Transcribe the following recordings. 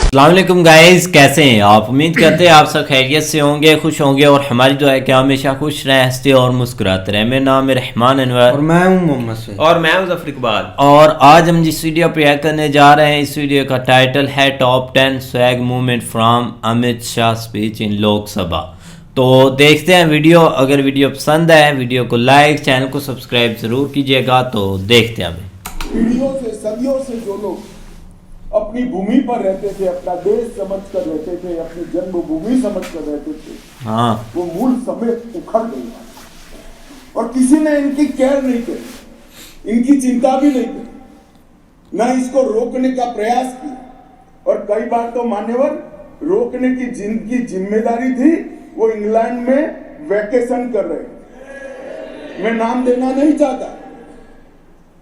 अस्सलामुअलैकुम गाइस, कैसे हैं आप? उम्मीद करते हैं आप सब खैरियत से होंगे, खुश होंगे और हमारी दुआ है कि हमेशा खुश रहें, हंसते और मुस्कुराते रहें। मेरा नाम है रहमान अनवर और मैं हूं मोहम्मद सैयद और मैं हूं जफर इकबाल। और आज हम जिस वीडियो पे रिएक्ट करने जा रहे हैं, इस वीडियो का टाइटल है top 10 swag movement from Amit Shah speech in Lok Sabha. तो देखते हैं वीडियो। अगर वीडियो पसंद है वीडियो को लाइक, चैनल को सब्सक्राइब जरूर कीजिएगा। तो देखते हैं पीढ़ियों से सदियों से जो लोग अपनी भूमि पर रहते थे, अपना देश समझ कर रहते थे, अपनी जन्मभूमि समझ कर रहते थे, हाँ, वो मूल समेत उखड़ गई और किसी ने इनकी केयर नहीं की, इनकी चिंता भी नहीं की, न इसको रोकने का प्रयास किया। और कई बार तो मान्यवर रोकने की जिनकी जिम्मेदारी थी वो इंग्लैंड में वैकेशन कर रहे, मैं नाम देना नहीं चाहता,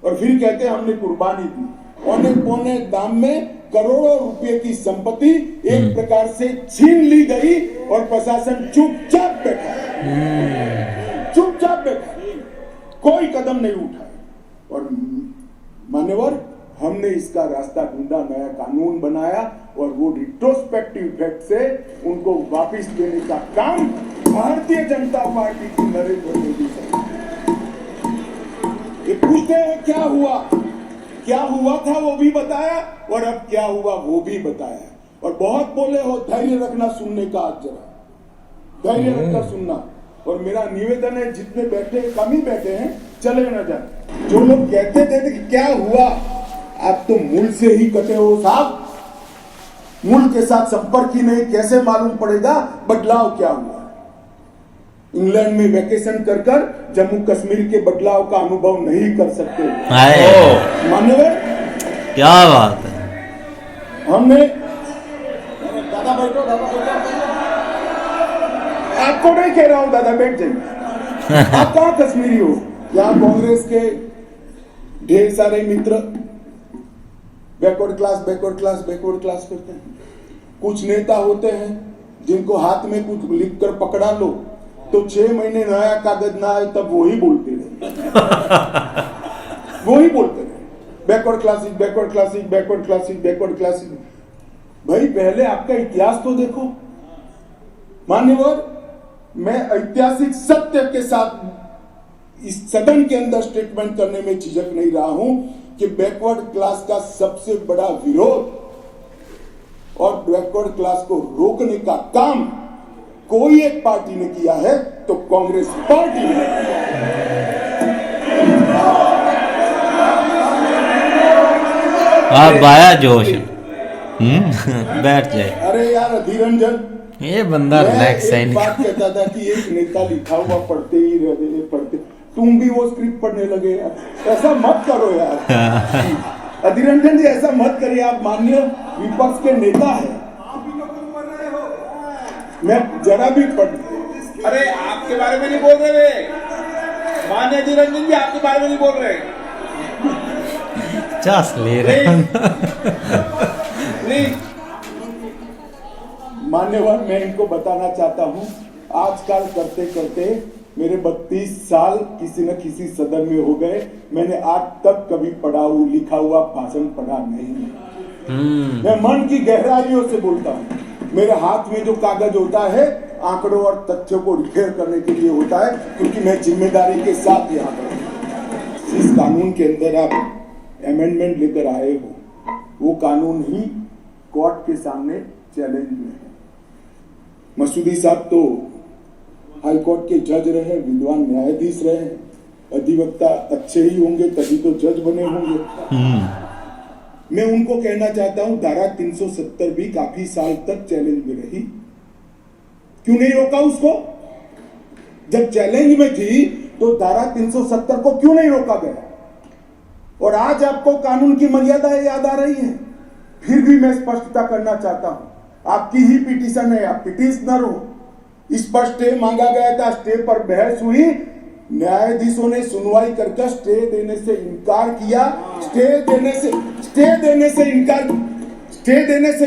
और फिर कहते हमने कुर्बानी दी। औने पौने दाम में करोड़ों रुपए की संपत्ति एक प्रकार से छीन ली गई और प्रशासन चुपचाप बैठा, चुपचाप बैठा, कोई कदम नहीं उठाया। और मान्यवर हमने इसका रास्ता ढूंढा, नया कानून बनाया और वो रिट्रोस्पेक्टिव इफेक्ट से उनको वापस देने का काम भारतीय जनता पार्टी की नरेंद्र मोदी सरकार। ये पूछते हैं क्या हुआ, क्या हुआ था वो भी बताया और अब क्या हुआ वो भी बताया। और बहुत बोले हो, धैर्य रखना सुनने का, आज जरा धैर्य रखकर सुनना। और मेरा निवेदन है, जितने बैठे कम ही बैठे हैं, चले न जाए। जो लोग कहते थे कि क्या हुआ, आप तो मूल से ही कटे हो साहब, मूल के साथ संपर्क ही नहीं, कैसे मालूम पड़ेगा बदलाव क्या हुआ। इंग्लैंड में वैकेशन कर कर जम्मू कश्मीर के बदलाव का अनुभव नहीं कर सकते मान्यवर। क्या बात है। हमने दादा बैठो, दादा बैठो, आपको नहीं कह रहा हूं दादा बैठ जाइए। आप कहां कश्मीरी हो? यहां कांग्रेस के ढेर सारे मित्र बैकवर्ड क्लास करते हैं। कुछ नेता होते हैं जिनको हाथ में कुछ लिखकर पकड़ा लो तो 6 महीने नया कागज ना आए तब वही बोलते रहे वही बोलते रहे, बैकवर्ड क्लासिक। भाई पहले आपका इतिहास तो देखो मान्यवर। मैं ऐतिहासिक सत्य के साथ इस सदन के अंदर स्टेटमेंट करने में झिझक नहीं रहा हूं कि बैकवर्ड क्लास का सबसे बड़ा विरोध और बैकवर्ड क्लास को रोकने का काम कोई एक पार्टी ने किया है तो कांग्रेस पार्टी ने। आप आया जोश। बैठ जाए। अरे यार अधीरंजन, ये बंदा रिलैक्स है। बात कहता था कि एक नेता लिखा हुआ पढ़ते ही रहते पढ़ते, तुम भी वो स्क्रिप्ट पढ़ने लगे यार, ऐसा मत करो यार। अधीरंजन जी ऐसा मत करिए, आप माननीय विपक्ष के नेता हैं, मैं जरा भी पढ़। अरे आपके बारे में नहीं बोल रहे, मान्य निरंजन जी आपके बारे में नहीं बोल रहे। चास ले रहे प्लीज। मान्यवर मैं इनको बताना चाहता हूं, आजकल करते करते मेरे 32 साल किसी न किसी सदन में हो गए, मैंने आज तक कभी लिखा हुआ भाषण पढ़ा नहीं। मैं मन की गहराइयों से बोलता हूं। मेरे हाथ में जो कागज होता है आंकड़ों और तथ्यों को रिपेयर करने के लिए होता है, क्योंकि मैं जिम्मेदारी के साथ यहाँ पर इस कानून के अंदर आप अमेंडमेंट लेकर आए हो, वो कानून ही कोर्ट के सामने चैलेंज में है। मसूदी साहब तो हाई कोर्ट के जज रहे, विद्वान न्यायाधीश रहे, अधिवक्ता अच्छे ही होंगे तभी तो जज बने होंगे। मैं उनको कहना चाहता हूं, धारा 370 भी काफी साल तक चैलेंज में रही, क्यों नहीं रोका उसको? जब चैलेंज में थी तो धारा 370 को क्यों नहीं रोका गया? और आज आपको कानून की मर्यादाएं याद आ रही है। फिर भी मैं स्पष्टता करना चाहता हूं, आपकी ही पिटीशन है, आप पिटिशनर हो। इस पर स्टे मांगा गया था, स्टे पर बहस हुई, न्यायाधीशों ने सुनवाई करके स्टे देने से इनकार किया। स्टे देने से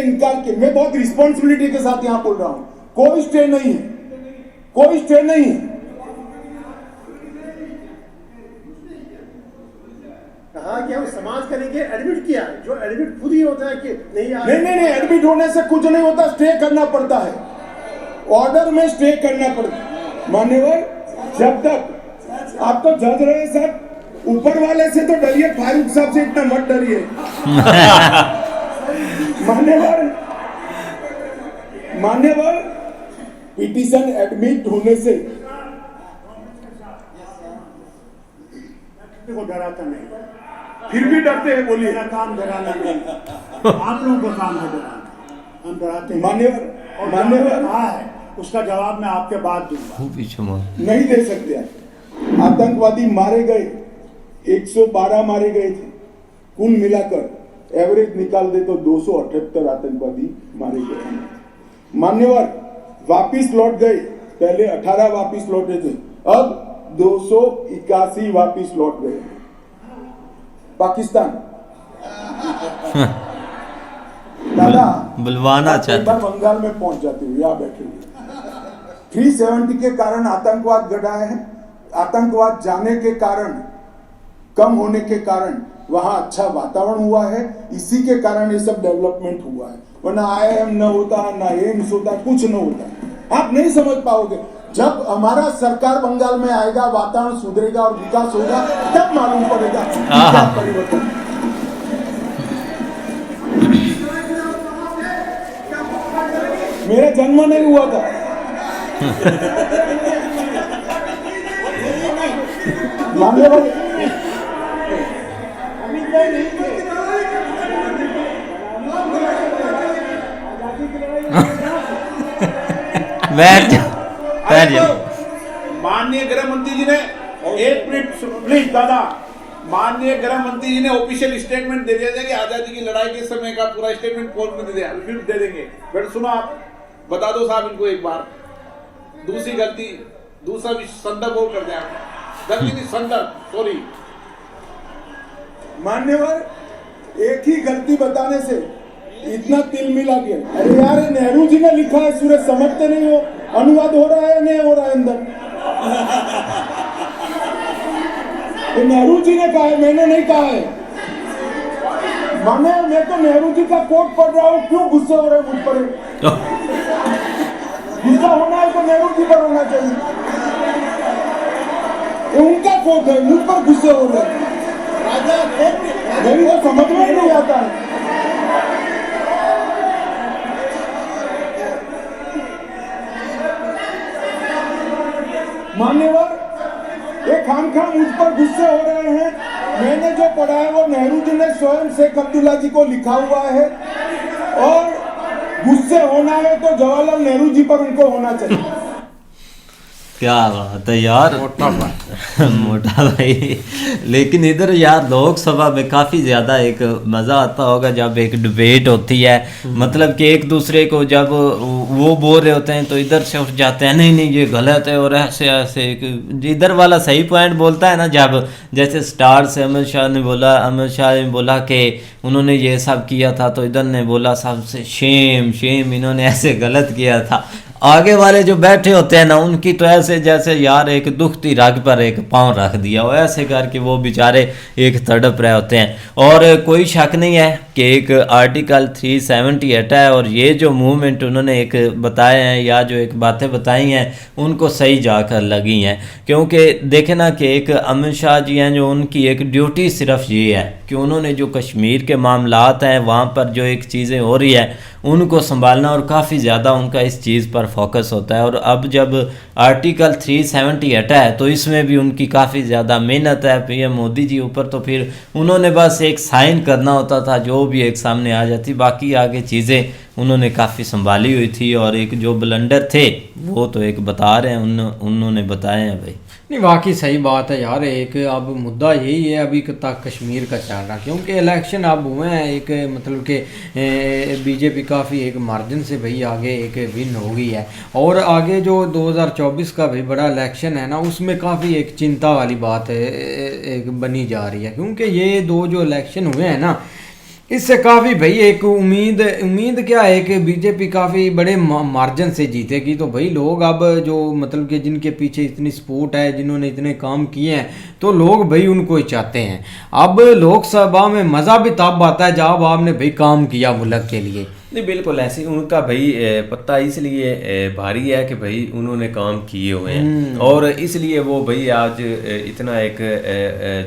इनकार किया। मैं बहुत रिस्पॉन्सिबिलिटी के साथ यहां बोल रहा हूं, कोई स्टे नहीं है, कोई स्टे नहीं है। कहा कि हम समाज करेंगे, एडमिट किया है, जो एडमिट खुद ही होता है कि नहीं, एडमिट होने से कुछ नहीं होता, स्टे करना पड़ता है, ऑर्डर में स्टे करना पड़ता है। मान्यवर, जब तक आप तो जज रहे सर, ऊपर वाले से तो डरिए, फारूक साहब से इतना मत डरिए। मान्यवर, पिटीशन एडमिट होने से को डराता नहीं, फिर भी डरते हैं, बोलिए। मेरा काम डराना नहीं, आप लोगों का काम है डराना, हम डराते हैं। मान्यवर कहा है उसका जवाब मैं आपके बाद दूंगा। नहीं दे सकते। आतंकवादी मारे गए, 112 मारे गए थे, कुल मिलाकर एवरेज निकाल दे तो 278 आतंकवादी मारे गए। मान्यवर, वापिस लौट गए, पहले 18 वापिस लौटे थे, अब 281 वापिस लौट गए। पाकिस्तान दादा बुलवाना चाहते, बंगाल में पहुंच जाते हुए यहाँ बैठे हुए। 370 के कारण आतंकवाद घटा है, आतंकवाद जाने के कारण, कम होने के कारण वहां अच्छा वातावरण हुआ है, इसी के कारण ये सब डेवलपमेंट हुआ है। वरना IIM न होता, ना एम्स होता, कुछ न होता। आप नहीं समझ पाओगे, जब हमारा सरकार बंगाल में आएगा, वातावरण सुधरेगा और विकास होगा, तब मालूम पड़ेगा क्या परिवर्तन। मेरा जन्म नहीं हुआ था। मान्यवर, माननीय गृह मंत्री जी ने, एक मिनट प्लीज दादा, माननीय गृह मंत्री जी ने ऑफिशियल स्टेटमेंट दे दिया था कि आजादी की लड़ाई के समय का पूरा स्टेटमेंट कोर्ट में दे दिया, फिर दे देंगे। फिर सुनो, आप बता दो साहब इनको एक बार। दूसरी गलती, दूसरा भी संदर्भ और कर दिया, गलती नहीं संदर्भ, सॉरी। मान्यवर, एक ही गलती बताने से इतना तिल मिला गया। अरे यार, नेहरू जी ने लिखा है, सूरज समझते नहीं हो, अनुवाद हो रहा है नहीं हो रहा है अंदर। तो नेहरू जी ने कहा है, मैंने नहीं कहा है। माने, मैं तो नेहरू जी का कोट पढ़ रहा हूँ, क्यों गुस्से हो रहे मुझ पर? गुस्सा होना है तो नेहरू जी पर होना चाहिए, उनका कोट है, मुझ पर गुस्से हो रहे। मेरी तो समझ में ही नहीं आता है। मान्यवर, ये खामखाम मुझ पर गुस्से हो रहे हैं। मैंने जो पढ़ा है वो नेहरू जी ने स्वयं शेख अब्दुल्ला जी को लिखा हुआ है, और गुस्से होना है तो जवाहरलाल नेहरू जी पर उनको होना चाहिए। क्या बात है यार, मोटा भाई। लेकिन इधर यार लोकसभा में काफ़ी ज़्यादा एक मज़ा आता होगा जब एक डिबेट होती है, मतलब कि एक दूसरे को जब वो बोल रहे होते हैं तो इधर से उठ जाते हैं, नहीं नहीं ये गलत है, और ऐसे ऐसे इधर वाला सही पॉइंट बोलता है ना। जब जैसे स्टार से अमित शाह ने बोला कि उन्होंने ये सब किया था, तो इधर ने बोला सबसे शेम शेम, इन्होंने ऐसे गलत किया था। आगे वाले जो बैठे होते हैं ना, उनकी तो ऐसे जैसे यार एक दुखती रग पर एक पाँव रख दिया हो, ऐसे करके वो बेचारे एक तड़प रहे होते हैं। और कोई शक नहीं है कि एक आर्टिकल 370 हटा है, और ये जो मूवमेंट उन्होंने एक बताए हैं या जो एक बातें बताई हैं उनको सही जाकर लगी हैं। क्योंकि देखें ना कि एक अमित शाह जी हैं, जो उनकी एक ड्यूटी सिर्फ ये है कि उन्होंने जो कश्मीर के मामलात हैं वहाँ पर जो एक चीज़ें हो रही है उनको संभालना, और काफ़ी ज़्यादा उनका इस चीज़ पर फोकस होता है। और अब जब आर्टिकल 370 हटा है तो इसमें भी उनकी काफ़ी ज़्यादा मेहनत है PM मोदी जी ऊपर। तो फिर उन्होंने बस एक साइन करना होता था, जो भी एक सामने आ जाती, बाकी आगे चीज़ें उन्होंने काफ़ी संभाली हुई थी। और एक जो ब्लंडर थे वो तो एक बता रहे हैं, उन्होंने बताए हैं भाई। नहीं, वाकई सही बात है यार। एक अब मुद्दा यही है अभी तक कश्मीर का चल रहा, क्योंकि इलेक्शन अब हुए हैं, एक मतलब कि बीजेपी काफ़ी एक मार्जिन से भाई आगे एक विन हो गई है। और आगे जो 2024 का भी बड़ा इलेक्शन है ना, उसमें काफ़ी एक चिंता वाली बात है एक बनी जा रही है, क्योंकि ये दो जो इलेक्शन हुए हैं ना, इससे काफ़ी भाई एक उम्मीद क्या है कि बीजेपी काफ़ी बड़े मार्जिन से जीतेगी। तो भाई लोग अब जो मतलब कि जिनके पीछे इतनी सपोर्ट है, जिन्होंने इतने काम किए हैं, तो लोग भाई उनको ही चाहते हैं। अब लोकसभा में मज़ा भी तब आता है जब आपने भाई काम किया मुल्क के लिए। नहीं बिल्कुल ऐसे उनका भाई पत्ता इसलिए भारी है कि भाई उन्होंने काम किए हुए हैं और इसलिए वो भाई आज इतना एक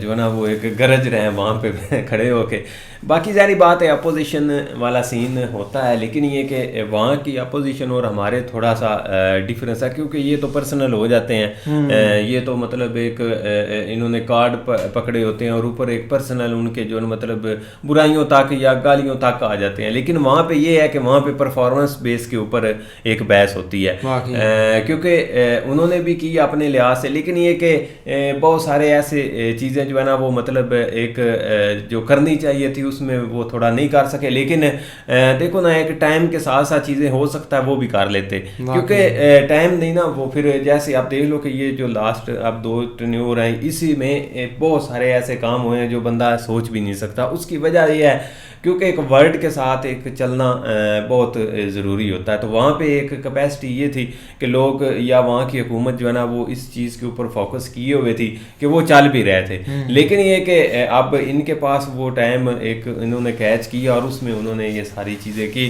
जो है ना वो एक गरज रहे हैं वहाँ पे खड़े होके। बाकी सारी बात है अपोजिशन वाला सीन होता है, लेकिन ये कि वहाँ की अपोजिशन और हमारे थोड़ा सा डिफरेंस है, क्योंकि ये तो पर्सनल हो जाते हैं। ये तो मतलब एक इन्होंने कार्ड पकड़े होते हैं और ऊपर एक पर्सनल उनके जो मतलब बुराइयों तक या गालियों तक आ जाते हैं। लेकिन वहाँ पे ये है कि वहाँ पे परफॉर्मेंस बेस के ऊपर एक बहस होती है, क्योंकि उन्होंने भी की अपने लिहाज से। लेकिन ये कि बहुत सारे ऐसे चीज़ें जो है ना वो मतलब एक जो करनी चाहिए थी उसमें वो थोड़ा नहीं कर सके। लेकिन देखो ना एक टाइम के साथ साथ चीज़ें हो सकता है वो भी कर लेते, क्योंकि टाइम नहीं ना वो फिर जैसे आप देख लो कि ये जो लास्ट अब 2 टेन्योर हैं इसी में बहुत सारे ऐसे काम हुए हैं जो बंदा सोच भी नहीं सकता। उसकी वजह यह है क्योंकि एक वर्ल्ड के साथ एक चलना बहुत ज़रूरी होता है। तो वहाँ पे एक कैपेसिटी ये थी कि लोग या वहाँ की हुकूमत जो है ना वो इस चीज़ के ऊपर फोकस किए हुए थी कि वो चल भी रहे थे। लेकिन ये कि अब इनके पास वो टाइम एक इन्होंने कैच किया और उसमें उन्होंने ये सारी चीज़ें की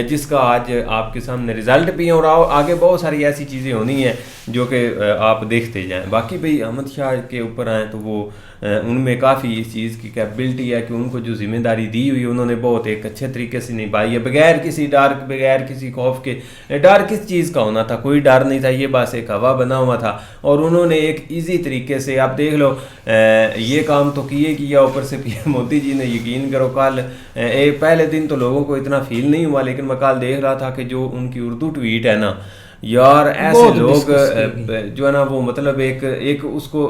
जिसका आज आपके सामने रिजल्ट भी है और आगे बहुत सारी ऐसी चीज़ें होनी हैं जो कि आप देखते जाएँ। बाकी भाई अहमद शाह के ऊपर आए तो वो उनमें काफ़ी इस चीज़ की कैपेबिलिटी है कि उनको जो जिम्मेदारी दी हुई उन्होंने बहुत एक अच्छे तरीके से निभाई है, बगैर किसी डर बगैर किसी खौफ के। डर किस चीज़ का होना था, कोई डर नहीं था, ये बस एक हवा बना हुआ था और उन्होंने एक इजी तरीके से आप देख लो ये काम तो किया। ऊपर से पीएम मोदी जी ने यकीन करो कल पहले दिन तो लोगों को इतना फील नहीं हुआ, लेकिन मैं कल देख रहा था कि जो उनकी उर्दू ट्वीट है ना यार, ऐसे लोग जो है ना वो मतलब एक उसको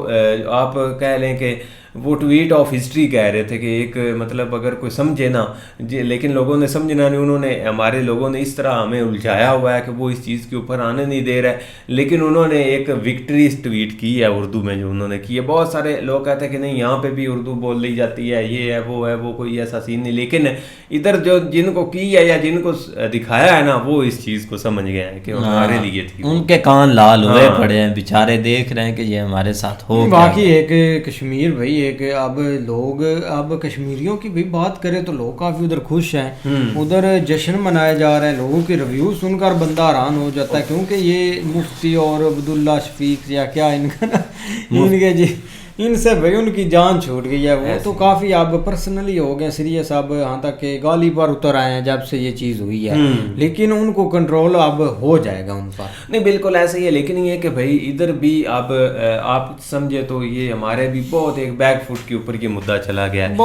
आप कह लें कि वो ट्वीट ऑफ हिस्ट्री कह रहे थे कि एक मतलब अगर कोई समझे ना लेकिन लोगों ने समझना नहीं। उन्होंने हमारे लोगों ने इस तरह हमें उलझाया हुआ है कि वो इस चीज़ के ऊपर आने नहीं दे रहा है, लेकिन उन्होंने एक विक्ट्री ट्वीट की है उर्दू में जो उन्होंने की है। बहुत सारे लोग कहते हैं कि नहीं यहाँ पे भी उर्दू बोल ली जाती है, ये है वो कोई ऐसा सीन नहीं। लेकिन इधर जो जिनको की है या जिनको दिखाया है ना वो इस चीज़ को समझ गए हैं कि हमारे लिए थी। उनके कान लाल हुए पड़े हैं, बेचारे देख रहे हैं कि ये हमारे साथ हो। बाकी एक कश्मीर भाई एक अब कश्मीरियों की भी बात करें तो लोग काफ़ी उधर खुश हैं, उधर जश्न मनाया जा रहा है। लोगों के रिव्यू सुनकर बंदा हैरान हो जाता है, क्योंकि ये मुफ्ती और अब्दुल्ला शफीक या क्या इनका ना इनके जी इनसे भाई उनकी जान छूट गई है। वो तो काफ़ी अब पर्सनली हो गए सीरियस, अब यहाँ तक के गाली पर उतर आए हैं जब से ये चीज़ हुई है। लेकिन उनको कंट्रोल अब हो जाएगा उन पर। नहीं बिल्कुल ऐसे ही है, लेकिन ये कि भाई इधर भी अब आप समझे तो ये हमारे भी बहुत एक बैक फुट के ऊपर ये मुद्दा चला गया है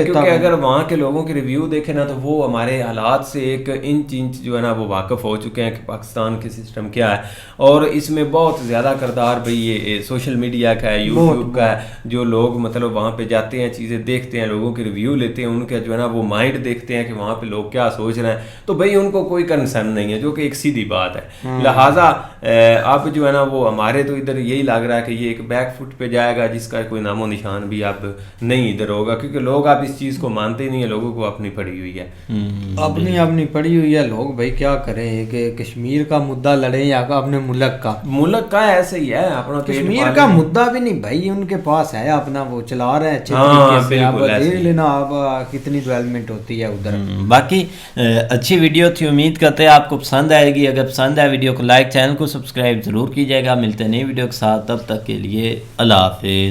क्योंकि अगर वहाँ के लोगों के रिव्यू देखे ना तो वो हमारे हालात से एक इंच जो है ना वो वाकिफ हो चुके हैं कि पाकिस्तान के सिस्टम क्या है। और इसमें बहुत ज़्यादा किरदार भाई ये सोशल मीडिया है, यूट्यूब का है। जो लोग मतलब वहाँ पे जाते हैं, चीज़ें देखते हैं, लोगों के रिव्यू लेते हैं, उनके जो है ना वो माइंड देखते हैं कि वहाँ पे लोग क्या सोच रहे हैं, तो भाई उनको कोई कंसर्न नहीं है, जो कि एक सीधी बात है। लिहाजा अब जो है ना वो हमारे तो इधर यही लग रहा है कि ये एक बैक फुट पे जाएगा जिसका कोई नामो निशान भी अब नहीं इधर होगा, क्योंकि लोग अब इस चीज़ को मानते ही नहीं है। लोगों को अपनी पड़ी हुई है, अपनी पड़ी हुई है। लोग भाई क्या करें कि कश्मीर का मुद्दा लड़े या अपने मुल्क का ऐसे ही है। अपना कश्मीर का मुद्दा भी नहीं भाई उनके पास है अपना, वो चला रहे हैं अच्छे तरीके से। आप देख लेना अब कितनी डेवलपमेंट होती है उधर। बाकी अच्छी वीडियो थी, उम्मीद करते हैं आपको पसंद आएगी। अगर पसंद आए वीडियो को लाइक, चैनल को सब्सक्राइब जरूर कीजिएगा। मिलते हैं नई वीडियो के साथ, तब तक के लिए अल्लाह हाफिज़।